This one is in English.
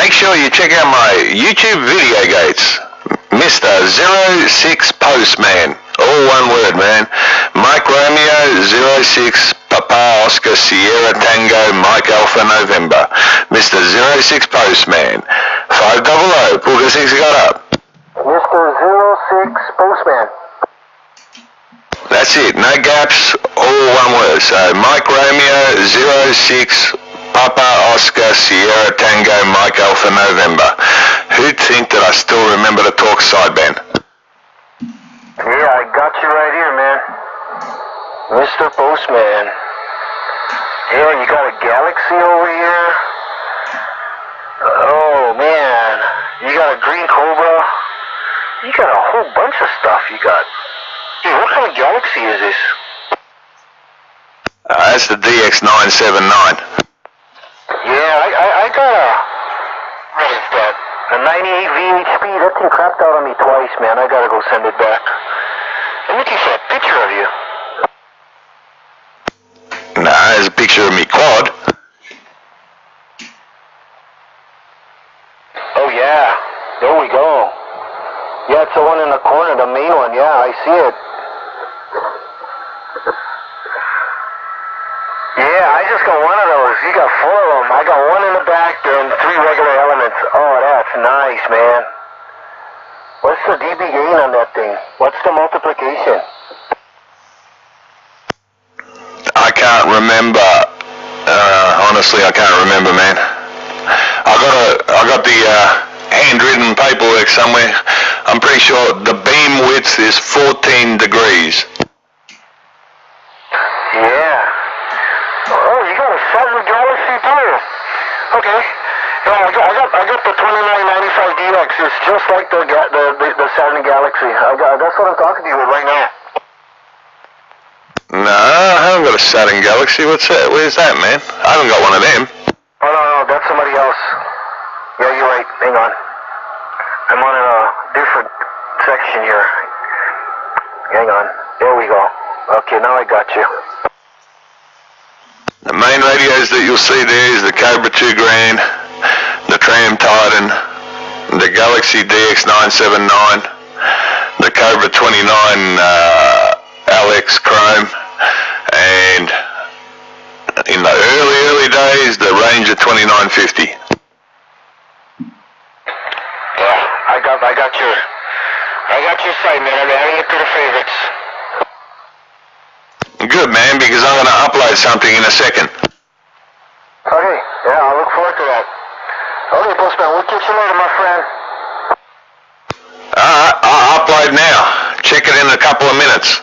make sure you check out my YouTube video gates. Mr. 06 Postman. All one word, man. Mike Romeo 06 Papa Oscar Sierra Tango Mike Alpha November. Mr. 06 Postman. 500. Pull the 6 you got up. Mr. 06 Postman. That's it. No gaps. All one word. So Mike Romeo 06 Papa Oscar Sierra Tango Mike Alpha November. Who'd think that I still remember the talk sideband? Yeah, I got you right here, man. Mr. Postman. Yeah, you got a Galaxy over here. Oh, man. You got a Green Cobra. You got a whole bunch of stuff you got. Hey, what kind of Galaxy is this? That's the DX979. Yeah, I got a... What is that? A 98 VHP. That thing crapped out on me twice, man. I gotta go send it back. Let me take a picture of you. Nah, there's a picture of me quad. Oh, yeah. There we go. Yeah, it's the one in the corner, the main one. Yeah, I see it. Yeah, I just got one of those. You got 4 of them. I got one in the back and 3 regular elements. Oh, that's nice, man. What's the dB gain on that thing? What's the multiplication? I can't remember. Honestly, I can't remember, man. I got the handwritten paperwork somewhere. I'm pretty sure the beam width is 14 degrees. Yeah. Oh, you got a Saturn Galaxy too. Okay. Yeah, I got the 2995DX. It's just like the Saturn Galaxy. That's what I'm talking to you with right now. No, I haven't got a Saturn Galaxy. What's that? Where's that, man? I haven't got one of them. Oh, no, that's somebody else. Yeah, you're right. Hang on. I'm on a different section here. Hang on. There we go. Okay, now I got you. The main radios that you'll see there is the Cobra 2 Grand, the Tram Titan, the Galaxy DX979, the Cobra 29 Alex Chrome, and in the early days, the Ranger 2950. Yeah, I got your site, man. I'm adding it to the favorites. Good, man, because I'm going to upload something in a second. Okay, yeah, I'll look forward to that. Okay, Postman, we'll catch you later, my friend. Alright, I'll upload now. Check it in a couple of minutes.